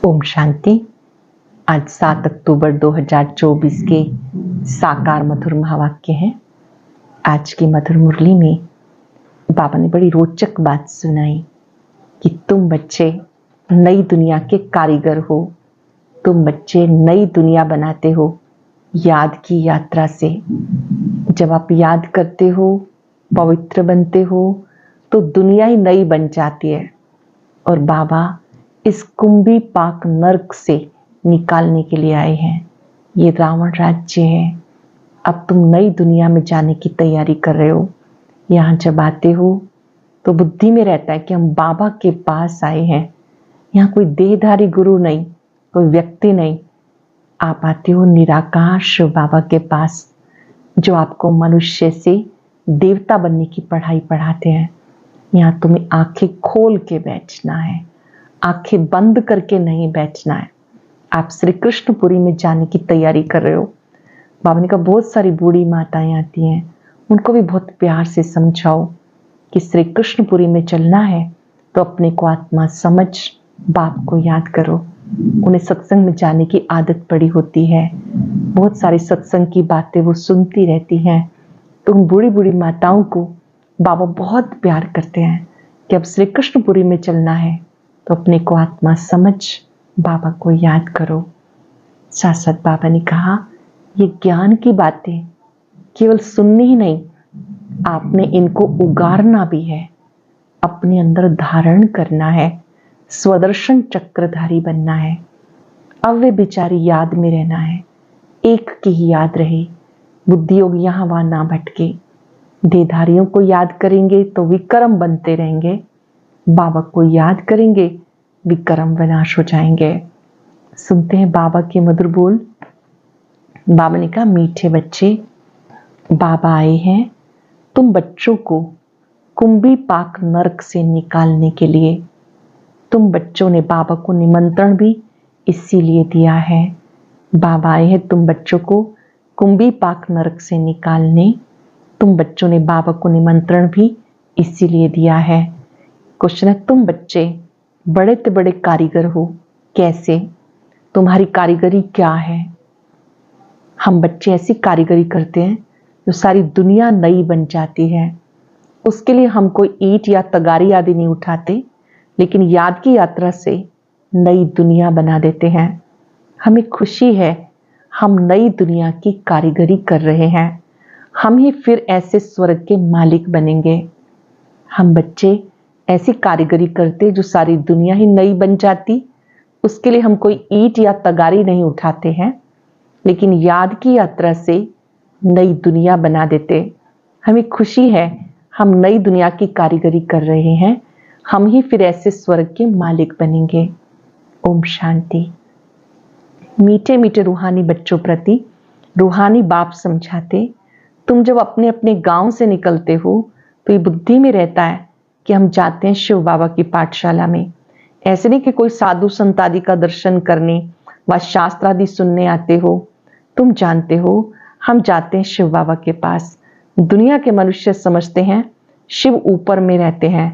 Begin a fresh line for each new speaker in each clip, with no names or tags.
ओम शांति। आज 7 अक्टूबर 2024 के साकार मधुर महावाक्य हैं। आज की मधुर मुरली में बाबा ने बड़ी रोचक बात सुनाई कि तुम बच्चे नई दुनिया के कारीगर हो, तुम बच्चे नई दुनिया बनाते हो याद की यात्रा से। जब आप याद करते हो, पवित्र बनते हो, तो दुनिया ही नई बन जाती है। और बाबा इस कुंभी पाक नर्क से निकालने के लिए आए हैं। ये रावण राज्य है। अब तुम नई दुनिया में जाने की तैयारी कर रहे हो। यहाँ जब आते हो तो बुद्धि में रहता है कि हम बाबा के पास आए हैं। यहाँ कोई देहधारी गुरु नहीं, कोई व्यक्ति नहीं। आप आते हो निराकार बाबा के पास, जो आपको मनुष्य से देवता बनने की पढ़ाई पढ़ाते हैं। यहाँ तुम्हें आंखें खोल के बैठना है, आंखें बंद करके नहीं बैठना है। आप श्री कृष्णपुरी में जाने की तैयारी कर रहे हो। बाबा ने कहा बहुत सारी बूढ़ी माताएं आती हैं, उनको भी बहुत प्यार से समझाओ कि श्री कृष्णपुरी में चलना है तो अपने को आत्मा समझ बाप को याद करो। उन्हें सत्संग में जाने की आदत पड़ी होती है, बहुत सारी सत्संग की बातें वो सुनती रहती हैं। तो उन बूढ़ी बूढ़ी माताओं को बाबा बहुत प्यार करते हैं कि अब श्री कृष्णपुरी में चलना है तो अपने को आत्मा समझ बाबा को याद करो। साथ साथ बाबा ने कहा ये ज्ञान की बातें केवल सुननी ही नहीं, आपने इनको उगारना भी है, अपने अंदर धारण करना है, स्वदर्शन चक्रधारी बनना है। अव्य विचारी याद में रहना है, एक की ही याद रहे, बुद्धि योग यहाँ वहां ना भटके। देहधारियों को याद करेंगे तो विक्रम बनते रहेंगे, बाबा को याद करेंगे विक्रम विनाश हो जाएंगे। सुनते हैं बाबा के मधुर बोल। बाबा ने कहा मीठे बच्चे, बाबा आए हैं तुम बच्चों को कुंभी पाक नरक से निकालने के लिए। तुम बच्चों ने बाबा को निमंत्रण भी इसीलिए दिया है। बाबा आए हैं तुम बच्चों को कुंभी पाक नरक से निकालने। तुम बच्चों ने बाबा को निमंत्रण भी इसीलिए दिया है। क्वेश्चन है, तुम बच्चे बड़े से बड़े कारीगर हो, कैसे? तुम्हारी कारीगरी क्या है? हम बच्चे ऐसी कारीगरी करते हैं जो सारी दुनिया नई बन जाती है। उसके लिए हम कोई ईंट या तगारी आदि नहीं उठाते, लेकिन याद की यात्रा से नई दुनिया बना देते हैं। हमें खुशी है हम नई दुनिया की कारीगरी कर रहे हैं। हम ही फिर ऐसे स्वर्ग के मालिक बनेंगे। हम बच्चे ऐसी कारीगरी करते जो सारी दुनिया ही नई बन जाती। उसके लिए हम कोई ईंट या तगारी नहीं उठाते हैं, लेकिन याद की यात्रा से नई दुनिया बना देते। हमें खुशी है हम नई दुनिया की कारीगरी कर रहे हैं। हम ही फिर ऐसे स्वर्ग के मालिक बनेंगे। ओम शांति। मीठे मीठे रूहानी बच्चों प्रति रूहानी बाप समझाते, तुम जब अपने अपने गांव से निकलते हो तो ये बुद्धि में रहता है कि हम जाते हैं शिव बाबा की पाठशाला में। ऐसे नहीं कि कोई साधु संत आदि का दर्शन करने व शास्त्र आदि सुनने आते हो। तुम जानते हो हम जाते हैं शिव बाबा के पास। दुनिया के मनुष्य समझते हैं शिव ऊपर में रहते हैं।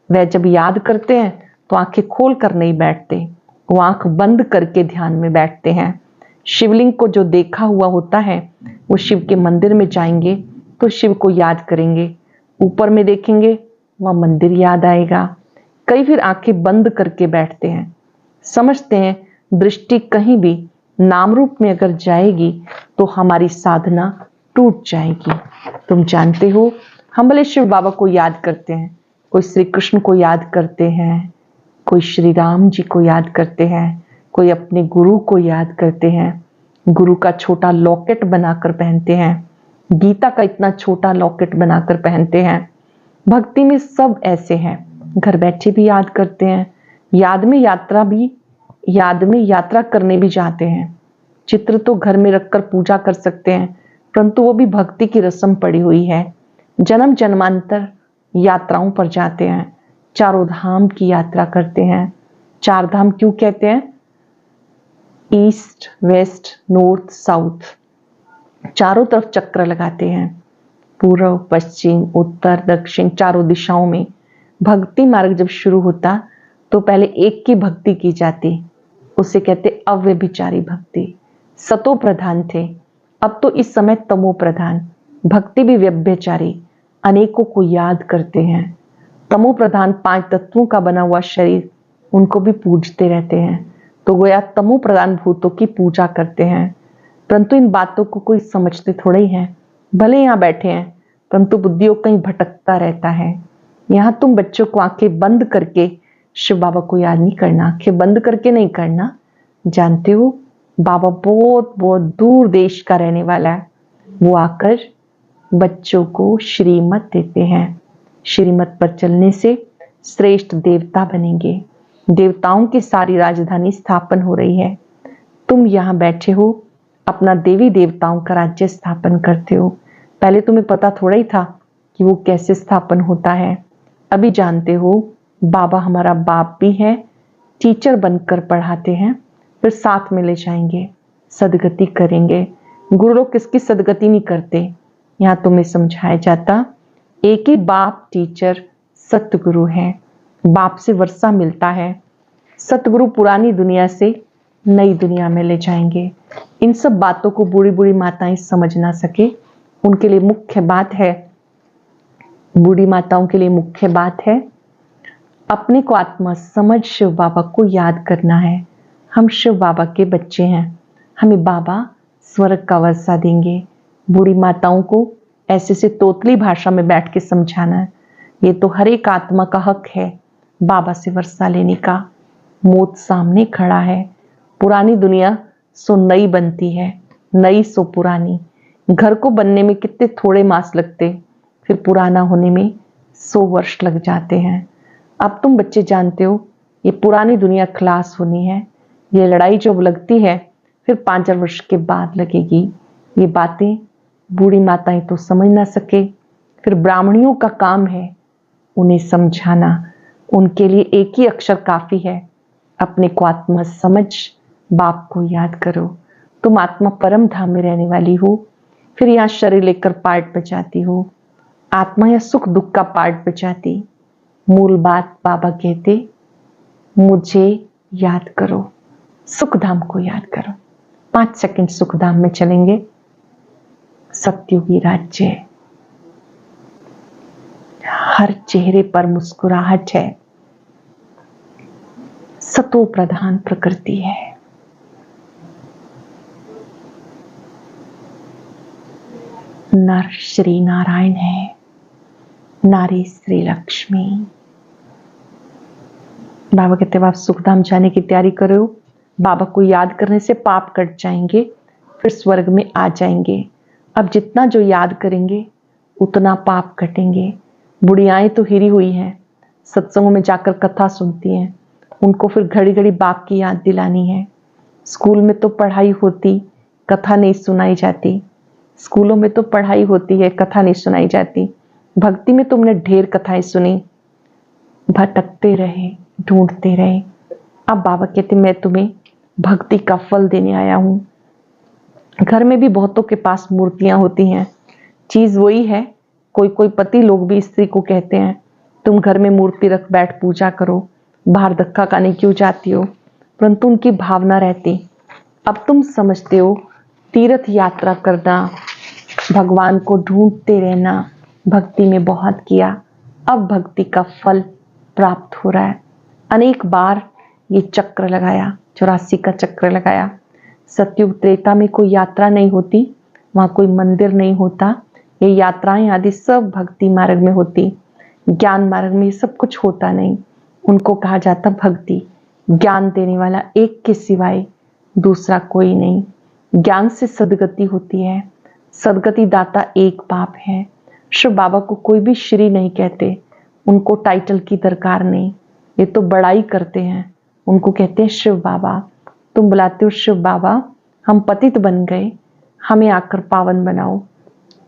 वह जब याद करते हैं तो आंखें खोल कर नहीं बैठते, वो आंख बंद करके ध्यान में बैठते हैं। शिवलिंग को जो देखा हुआ होता है वो शिव के मंदिर में जाएंगे तो शिव को याद करेंगे। ऊपर में देखेंगे वह मंदिर याद आएगा। कई फिर आंखें बंद करके बैठते हैं, समझते हैं दृष्टि कहीं भी नाम रूप में अगर जाएगी तो हमारी साधना टूट जाएगी। तुम जानते हो हम भले शिव बाबा को याद करते हैं, कोई श्री कृष्ण को याद करते हैं, कोई श्री राम जी को याद करते हैं, कोई अपने गुरु को याद करते हैं, गुरु का छोटा लॉकेट बनाकर पहनते हैं, गीता का इतना छोटा लॉकेट बनाकर पहनते हैं। भक्ति में सब ऐसे हैं, घर बैठे भी याद करते हैं, याद में यात्रा करने भी जाते हैं। चित्र तो घर में रखकर पूजा कर सकते हैं, परंतु वो भी भक्ति की रस्म पड़ी हुई है। जन्म जन्मांतर यात्राओं पर जाते हैं, चारों धाम की यात्रा करते हैं। चार धाम क्यों कहते हैं? ईस्ट, वेस्ट, नॉर्थ, साउथ, चारों तरफ चक्र लगाते हैं। पूर्व, पश्चिम, उत्तर, दक्षिण, चारों दिशाओं में। भक्ति मार्ग जब शुरू होता तो पहले एक की भक्ति की जाती, उसे कहते अव्यभिचारी भक्ति। सतो प्रधान थे, अब तो इस समय तमो प्रधान, भक्ति भी व्यभिचारी, अनेकों को याद करते हैं। तमो प्रधान 5 तत्वों का बना हुआ शरीर, उनको भी पूजते रहते हैं, तो गोया तमो प्रधान भूतों की पूजा करते हैं। परंतु इन बातों को कोई समझते थोड़ा ही है। भले यहाँ बैठे हैं परंतु बुद्धियों कहीं भटकता रहता है। यहाँ तुम बच्चों को आंखें बंद करके शिव बाबा को याद नहीं करना, आंखें बंद करके नहीं करना। जानते हो बाबा बहुत बहुत दूर देश का रहने वाला है। वो आकर बच्चों को श्रीमत देते हैं। श्रीमत पर चलने से श्रेष्ठ देवता बनेंगे। देवताओं की सारी राजधानी स्थापन हो रही है। तुम यहाँ बैठे हो, अपना देवी देवताओं का राज्य स्थापन करते हो। पहले तुम्हें पता थोड़ा ही था कि वो कैसे स्थापन होता है। अभी जानते हो बाबा हमारा बाप भी है, टीचर बनकर पढ़ाते हैं, फिर साथ में ले जाएंगे, सदगति करेंगे। गुरु लोग किसकी सदगति नहीं करते, यहाँ तुम्हें समझाया जाता। एक ही बाप टीचर सतगुरु है। बाप से वर्षा मिलता है। सतगुरु पुरानी दुनिया से नई दुनिया में ले जाएंगे। इन सब बातों को बूढ़ी बूढ़ी माताएं समझ ना सके, उनके लिए मुख्य बात है, बूढ़ी माताओं के लिए मुख्य बात है अपने को आत्मा समझ शिव बाबा को याद करना है। हम शिव बाबा के बच्चे हैं, हमें बाबा स्वर्ग का वर्षा देंगे। बूढ़ी माताओं को ऐसे से तोतली भाषा में बैठ के समझाना है। ये तो हर एक आत्मा का हक है बाबा से वर्षा लेने का। मौत सामने खड़ा है। पुरानी दुनिया सो नई बनती है, नई सो पुरानी। घर को बनने में कितने थोड़े मास लगते, फिर पुराना होने में 100 वर्ष लग जाते हैं। अब तुम बच्चे जानते हो ये पुरानी दुनिया खलास होनी है। ये लड़ाई जो लगती है फिर 5 वर्ष के बाद लगेगी। ये बातें बूढ़ी माताएं तो समझ ना सके, फिर ब्राह्मणियों का काम है उन्हें समझाना। उनके लिए एक ही अक्षर काफी है, अपने को आत्मा समझ बाप को याद करो। तुम आत्मा परम धाम में रहने वाली हो, फिर यहाँ शरीर लेकर पार्ट बजाती हो। आत्मा या सुख दुख का पार्ट बजाती। मूल बात बाबा कहते मुझे याद करो, सुखधाम को याद करो। 5 सेकंड सुखधाम में चलेंगे। सत्युगी राज्य, हर चेहरे पर मुस्कुराहट है। सतो प्रधान प्रकृति है। नर श्री नारायण है, नारी श्री लक्ष्मी। बाबा कहते हैं आप सुखधाम जाने की तैयारी करो। बाबा को याद करने से पाप कट जाएंगे, फिर स्वर्ग में आ जाएंगे। अब जितना जो याद करेंगे उतना पाप कटेंगे। बुढ़ियाएं तो हिरी हुई हैं, सत्संगों में जाकर कथा सुनती हैं, उनको फिर घड़ी घड़ी बाप की याद दिलानी है। स्कूल में तो पढ़ाई होती, कथा नहीं सुनाई जाती। स्कूलों में तो पढ़ाई होती है, कथा नहीं सुनाई जाती। भक्ति में तुमने ढेर कथाएं सुनी, भटकते रहे, ढूंढते रहे। अब बाबा कहते मैं तुम्हें भक्ति का फल देने आया हूं। घर में भी बहुतों के पास मूर्तियां होती हैं, चीज वही है। कोई कोई पति लोग भी स्त्री को कहते हैं तुम घर में मूर्ति रख बैठ पूजा करो, बाहर धक्का खाने क्यों जाती हो, परंतु उनकी भावना रहती। अब तुम समझते हो तीर्थ यात्रा करना, भगवान को ढूंढते रहना, भक्ति में बहुत किया, अब भक्ति का फल प्राप्त हो रहा है। अनेक बार ये चक्र लगाया, 84 का चक्र लगाया। सतयुग त्रेता में कोई यात्रा नहीं होती, वहां कोई मंदिर नहीं होता। ये यात्राएं आदि सब भक्ति मार्ग में होती। ज्ञान मार्ग में ये सब कुछ होता नहीं। उनको कहा जाता भक्ति। ज्ञान देने वाला एक के सिवाय दूसरा कोई नहीं। ज्ञान से सदगति होती है। सदगति दाता एक बाप है। शिव बाबा को कोई भी श्री नहीं कहते, उनको टाइटल की दरकार नहीं। ये तो बड़ाई करते हैं, उनको कहते हैं शिव बाबा। तुम बुलाते हो शिव बाबा, हम पतित बन गए, हमें आकर पावन बनाओ।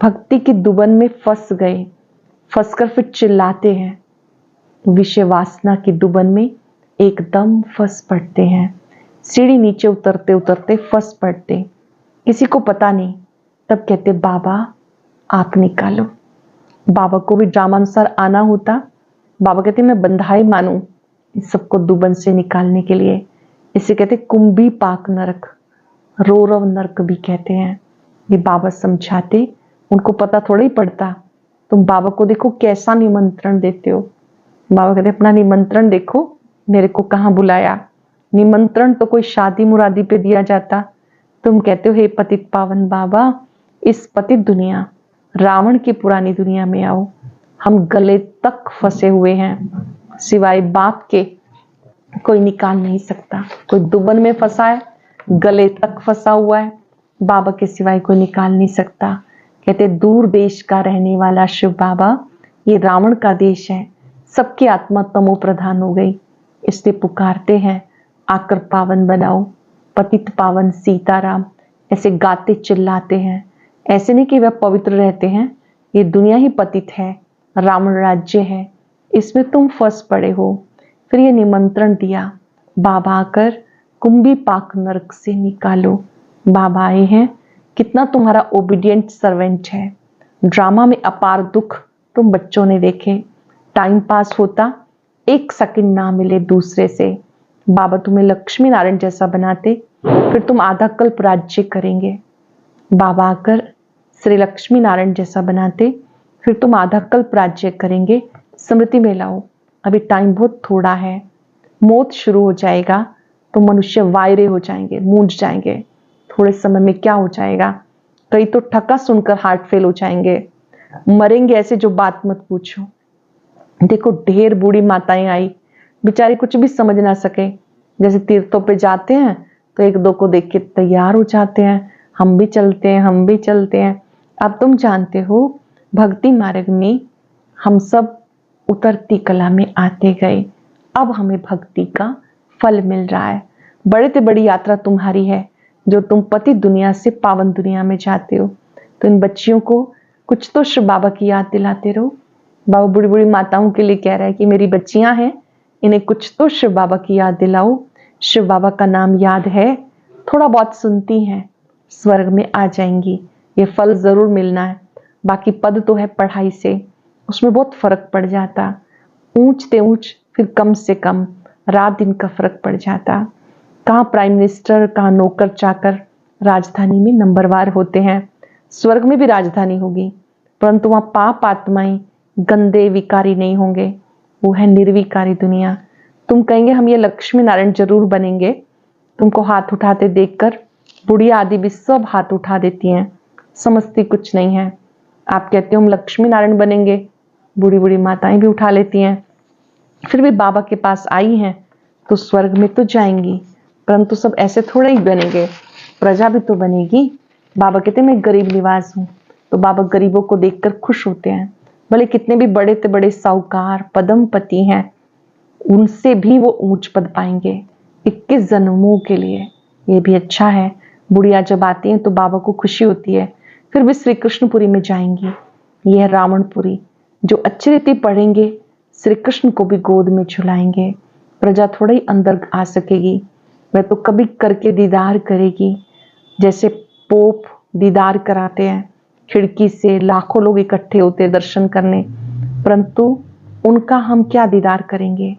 भक्ति की दुबन में फंस गए, फंसकर फिर चिल्लाते हैं। विषय वासना की दुबन में एकदम फंस पड़ते हैं। सीढ़ी नीचे उतरते उतरते फंस पड़ते, किसी को पता नहीं। तब कहते बाबा आप निकालो। बाबा को भी ड्रामानुसार आना होता। बाबा कहते मैं बंधाई मानूं इस सबको दुबन से निकालने के लिए। इसे कहते कुंभी पाक नरक, रोरव नरक भी कहते हैं। ये बाबा समझाते, उनको पता थोड़ा ही पड़ता। तुम बाबा को देखो कैसा निमंत्रण देते हो। बाबा कहते अपना निमंत्रण देखो, मेरे को कहाँ बुलाया। निमंत्रण तो कोई शादी मुरादी पे दिया जाता। तुम कहते हो हे पतित पावन बाबा, इस पतित दुनिया, रावण की पुरानी दुनिया में आओ। हम गले तक फंसे हुए हैं, सिवाय बाप के कोई निकाल नहीं सकता। कोई दुबन में फंसा है, गले तक फंसा हुआ है, बाबा के सिवाय कोई निकाल नहीं सकता। कहते दूर देश का रहने वाला शिव बाबा, ये रावण का देश है, सबकी आत्मा तमो प्रधान हो गई, इसलिए पुकारते हैं आकर पावन बनाओ। पतित पावन सीताराम ऐसे गाते चिल्लाते हैं। ऐसे नहीं कि वह पवित्र रहते हैं, ये दुनिया ही पतित है, रावण राज्य है, इसमें तुम फंस पड़े हो। फिर ये निमंत्रण दिया, बाबा आकर कुंभी पाक नरक से निकालो। बाबा आए हैं, कितना तुम्हारा ओबीडियंट सर्वेंट है। ड्रामा में अपार दुख तुम बच्चों ने देखे, टाइम पास होता, एक सेकंड ना मिले दूसरे से, बाबा तुम्हें लक्ष्मी नारायण जैसा बनाते, फिर तुम आधा कल्प राज्य करेंगे। बाबा आकर श्री लक्ष्मी नारायण जैसा बनाते, फिर तुम आधा कल्प राज्य करेंगे। स्मृति में लाओ, अभी टाइम बहुत थोड़ा है, मौत शुरू हो जाएगा तो मनुष्य वायरे हो जाएंगे, मूंझ जाएंगे। थोड़े समय में क्या हो जाएगा, कई तो ठक्का सुनकर हार्ट फेल हो जाएंगे, मरेंगे ऐसे जो बात मत पूछो। देखो ढेर बूढ़ी माताएं आई, बेचारी कुछ भी समझ ना सके, जैसे तीर्थों पे जाते हैं तो एक दो को देख के तैयार हो जाते हैं, हम भी चलते हैं, हम भी चलते हैं। अब तुम जानते हो भक्ति मार्ग में हम सब उतरती कला में आते गए, अब हमें भक्ति का फल मिल रहा है। बड़े से बड़ी यात्रा तुम्हारी है, जो तुम पति दुनिया से पावन दुनिया में जाते हो। तो इन बच्चियों को कुछ तो शिव बाबा की याद दिलाते रहो। बाबा बूढ़ी बूढ़ी माताओं के लिए कह रहा है कि मेरी बच्चियां हैं, इन्हें कुछ तो शिव बाबा की याद दिलाओ। शिव बाबा का नाम याद है, थोड़ा बहुत सुनती हैं, स्वर्ग में आ जाएंगी। ये फल जरूर मिलना है। बाकी पद तो है पढ़ाई से, उसमें बहुत फर्क पड़ जाता। ऊंचते ऊंच फिर कम से कम रात दिन का फर्क पड़ जाता। कहाँ प्राइम मिनिस्टर, कहाँ नौकर चाकर राजधानी में नंबरवार होते हैं। स्वर्ग में भी राजधानी होगी, परंतु वहां पाप आत्माएं गंदे विकारी नहीं होंगे, वो है निर्विकारी दुनिया। तुम कहेंगे हम ये लक्ष्मी नारायण जरूर बनेंगे, तुमको हाथ उठाते देखकर बुढ़िया आदि भी सब हाथ उठा देती हैं, समझती कुछ नहीं है। आप कहते हो हम लक्ष्मी नारायण बनेंगे, बूढ़ी बूढ़ी माताएं भी उठा लेती हैं। फिर भी बाबा के पास आई हैं तो स्वर्ग में तो जाएंगी, परंतु सब ऐसे थोड़े ही बनेंगे, प्रजा भी तो बनेगी। बाबा कहते हैं मैं गरीब निवास हूं, तो बाबा गरीबों को देखकर खुश होते हैं। भले कितने भी बड़े से बड़े साहूकार पद्मपति हैं, उनसे भी वो ऊंच पद पाएंगे 21 जन्मों के लिए। ये भी अच्छा है। बुढ़िया जब आती हैं तो बाबा को खुशी होती है, फिर भी श्री कृष्णपुरी में जाएंगी। यह है रावणपुरी। जो अच्छी रीति पढ़ेंगे श्री कृष्ण को भी गोद में झुलाएंगे। प्रजा थोड़ा ही अंदर आ सकेगी, वह तो कभी करके दीदार करेगी। जैसे पोप दीदार कराते हैं, खिड़की से लाखों लोग इकट्ठे होते हैं दर्शन करने, परंतु उनका हम क्या दीदार करेंगे।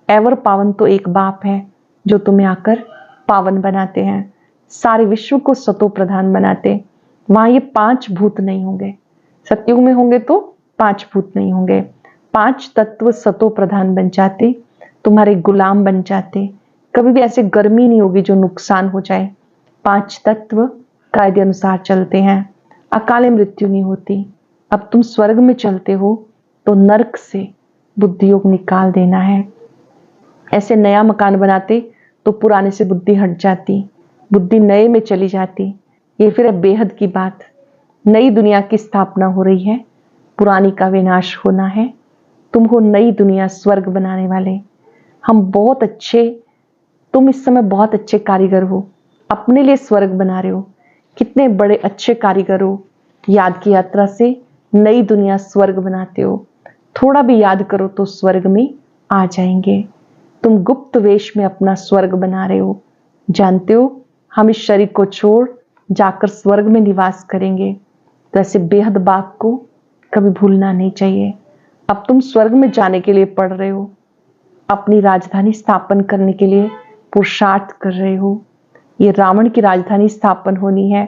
एवर पावन तो एक बाप है जो तुम्हें आकर पावन बनाते हैं, सारे विश्व को सतो प्रधान बनाते। वहां ये 5 भूत नहीं होंगे, सतयुग में होंगे तो 5 भूत नहीं होंगे। 5 तत्व सतो प्रधान बन जाते, तुम्हारे गुलाम बन जाते। कभी भी ऐसे गर्मी नहीं होगी जो नुकसान हो जाए। 5 तत्व कायदे अनुसार चलते हैं, अकाले मृत्यु नहीं होती। अब तुम स्वर्ग में चलते हो तो नरक से बुद्धि योग निकाल देना है। ऐसे नया मकान बनाते तो पुराने से बुद्धि हट जाती, बुद्धि नए में चली जाती। ये फिर है बेहद की बात। नई दुनिया की स्थापना हो रही है, पुरानी का विनाश होना है। तुम हो नई दुनिया स्वर्ग बनाने वाले। हम बहुत अच्छे, तुम इस समय बहुत अच्छे कारीगर हो, अपने लिए स्वर्ग बना रहे हो। कितने बड़े अच्छे कारीगर हो, याद की यात्रा से नई दुनिया स्वर्ग बनाते हो। थोड़ा भी याद करो तो स्वर्ग में आ जाएंगे। तुम गुप्त वेश में अपना स्वर्ग बना रहे हो। जानते हो हम इस शरीर को छोड़ जाकर स्वर्ग में निवास करेंगे, तो ऐसे बेहद बाप को कभी भूलना नहीं चाहिए। अब तुम स्वर्ग में जाने के लिए पढ़ रहे हो, अपनी राजधानी स्थापन करने के लिए पुरुषार्थ कर रहे हो, ये रावण की राजधानी स्थापन होनी है,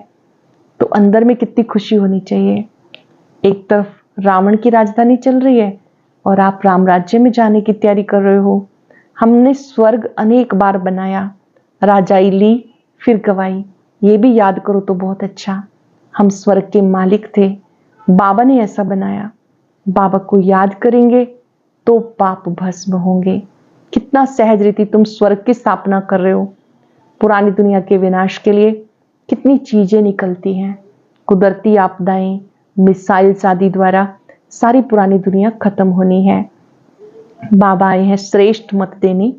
तो अंदर में कितनी खुशी होनी चाहिए। एक तरफ रावण की राजधानी चल रही है और आप राम राज्य में जाने की तैयारी कर रहे हो। हमने स्वर्ग अनेक बार बनाया, राजाई ली फिर गवाई, ये भी याद करो तो बहुत अच्छा। हम स्वर्ग के मालिक थे, बाबा ने ऐसा बनाया। बाबा को याद करेंगे तो पाप भस्म होंगे। कितना सहज रीति तुम स्वर्ग की स्थापना कर रहे हो। पुरानी दुनिया के विनाश के लिए कितनी चीजें निकलती हैं, कुदरती आपदाएं, मिसाइल्स आदि द्वारा सारी पुरानी दुनिया खत्म होनी है। बाबा आए हैं श्रेष्ठ मत देने,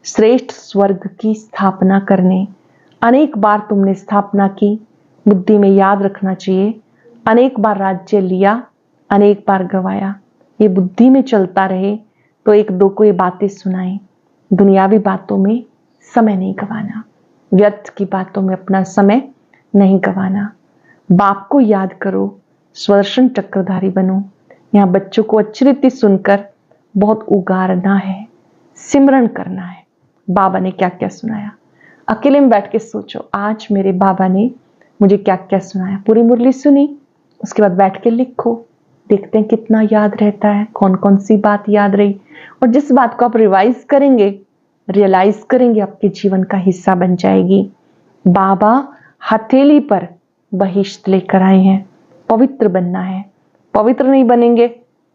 श्रेष्ठ स्वर्ग की स्थापना करने। अनेक बार तुमने स्थापना की, बुद्धि में याद रखना चाहिए। अनेक बार राज्य लिया, अनेक बार गवाया। ये बुद्धि में चलता रहे तो एक दो को ये बातें सुनाएं। दुनियावी बातों में समय नहीं गवाना, व्यर्थ की बातों में अपना समय नहीं गवाना। बाप को याद करो, सुदर्शन चक्रधारी बनो। यहाँ बच्चों को अच्छी रीति सुनकर बहुत उगारना है, सिमरन करना है। बाबा ने क्या क्या सुनाया, अकेले में बैठ के सोचो, आज मेरे बाबा ने मुझे क्या क्या सुनाया। पूरी मुरली सुनी, उसके बाद बैठ के लिखो, देखते हैं कितना याद रहता है, कौन कौन सी बात याद रही। और जिस बात को आप रिवाइज करेंगे, रियलाइज करेंगे, आपके जीवन का हिस्सा बन जाएगी। बाबा हथेली पर बहिश्त लेकर आए हैं, पवित्र बनना है। पवित्र नहीं बनेंगे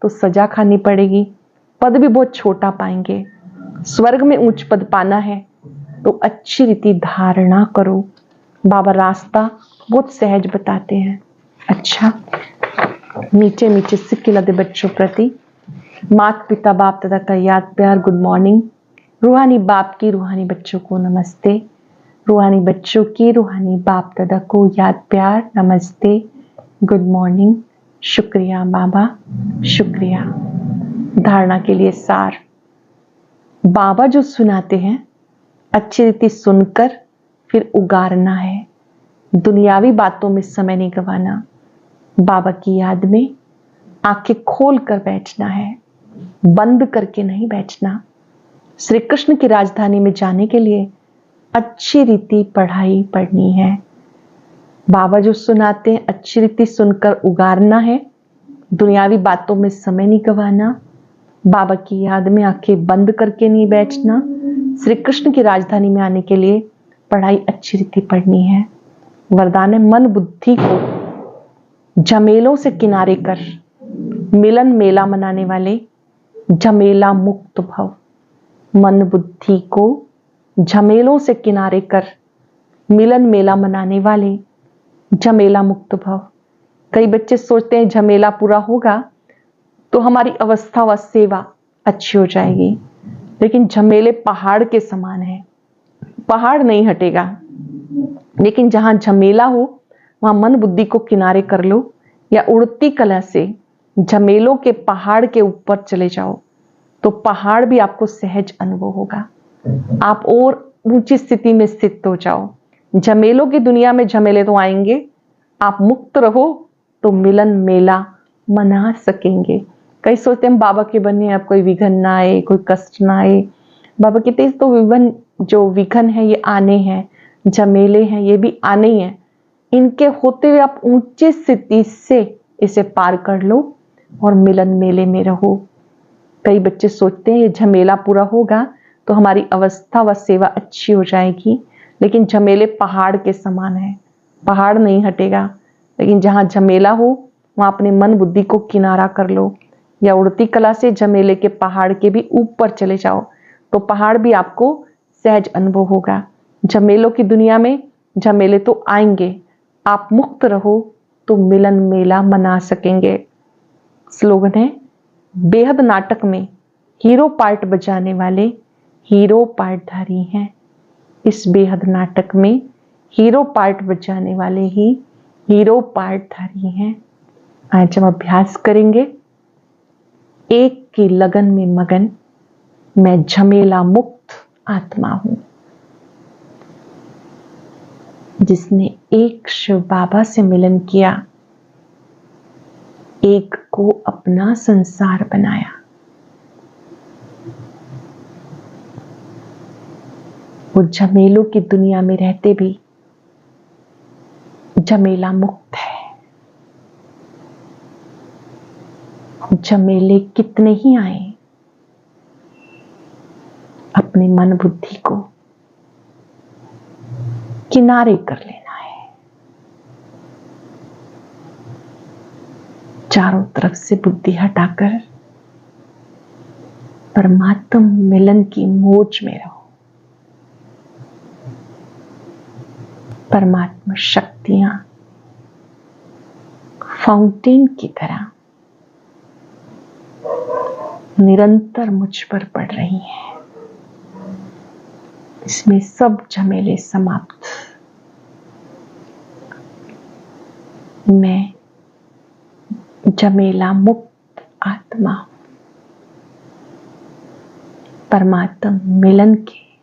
तो सजा खानी पड़ेगी, पद भी बहुत छोटा पाएंगे। स्वर्ग में उच्च पद पाना है तो अच्छी रीति धारणा करो। बाबा रास्ता बहुत सहज बताते हैं। अच्छा, मीठे मीठे सिक्के लदे बच्चों प्रति माता पिता बाप दादा का याद प्यार, गुड मॉर्निंग। रूहानी बाप की रूहानी बच्चों को नमस्ते, रूहानी बच्चों की रूहानी बाप दादा को याद प्यार, नमस्ते, गुड मॉर्निंग। शुक्रिया बाबा, शुक्रिया। धारणा के लिए सार, बाबा जो सुनाते हैं अच्छी रीति सुनकर फिर उगारना है। दुनियावी बातों में समय नहीं गंवाना, बाबा की याद में आंखें खोल कर बैठना है, बंद करके नहीं बैठना। श्री कृष्ण की राजधानी में जाने के लिए अच्छी रीति पढ़ाई पढ़नी है। बाबा जो सुनाते हैं अच्छी रीति सुनकर उगारना है, दुनियावी बातों में समय नहीं गंवाना, बाबा की याद में आंखें बंद करके नहीं बैठना। श्री कृष्ण की राजधानी में आने के लिए पढ़ाई अच्छी रीति पढ़नी है। वरदान है, मन बुद्धि को झमेलों से किनारे कर, मिलन मेला मनाने वाले झमेला मुक्त भव। मन बुद्धि को झमेलों से किनारे कर, मिलन मेला मनाने वाले झमेला मुक्त भव। कई बच्चे सोचते हैं झमेला पूरा होगा तो हमारी अवस्था व सेवा अच्छी हो जाएगी, लेकिन झमेले पहाड़ के समान है, पहाड़ नहीं हटेगा। लेकिन जहां झमेला हो वहां मन बुद्धि को किनारे कर लो, या उड़ती कला से झमेलों के पहाड़ के ऊपर चले जाओ तो पहाड़ भी आपको सहज अनुभव होगा, आप और ऊंची स्थिति में स्थित हो जाओ। झमेलों की दुनिया में झमेले तो आएंगे, आप मुक्त रहो तो मिलन मेला मना सकेंगे। कई सोचते हैं बाबा के बनने अब कोई विघन ना आए, कोई कष्ट ना आए। बाबा कहते हैं तो विघन, जो विघन है ये आने हैं, झमेले हैं ये भी आने ही हैं। इनके होते हुए आप ऊंची स्थिति से इसे पार कर लो और मिलन मेले में रहो। कई बच्चे सोचते हैं ये झमेला पूरा होगा तो हमारी अवस्था व सेवा अच्छी हो जाएगी, लेकिन झमेले पहाड़ के समान है, पहाड़ नहीं हटेगा। लेकिन जहां झमेला हो वहां अपने मन बुद्धि को किनारा कर लो, या उड़ती कला से झमेले के पहाड़ के भी ऊपर चले जाओ तो पहाड़ भी आपको सहज अनुभव होगा। झमेलों की दुनिया में झमेले तो आएंगे, आप मुक्त रहो तो मिलन मेला मना सकेंगे। स्लोगन है, बेहद नाटक में हीरो पार्ट बजाने वाले हीरो पार्टधारी हैं। इस बेहद नाटक में हीरो पार्ट बजाने वाले ही हीरो पार्टधारी हैं। आज हम अभ्यास करेंगे, एक की लगन में मगन, मैं झमेला मुक्त आत्मा हूं। जिसने एक शिव बाबा से मिलन किया, एक को अपना संसार बनाया। वो झमेलों की दुनिया में रहते भी झमेला मुक्त है। झमेले कितने ही आए, अपने मन बुद्धि को किनारे कर लेना है। चारों तरफ से बुद्धि हटाकर परमात्म मिलन की मौज में रहो। परमात्मा शक्तियां फाउंटेन की तरह निरंतर मुझ पर पड़ रही हैं। इसमें सब झमेले समाप्त। मैं झमेला मुक्त आत्मा, परमात्म मिलन के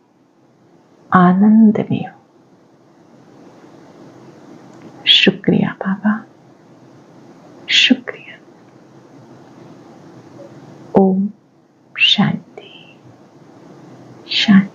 आनंद में हूं। शुक्रिया बाबा, शुक्रिया। ओम शांति शांति।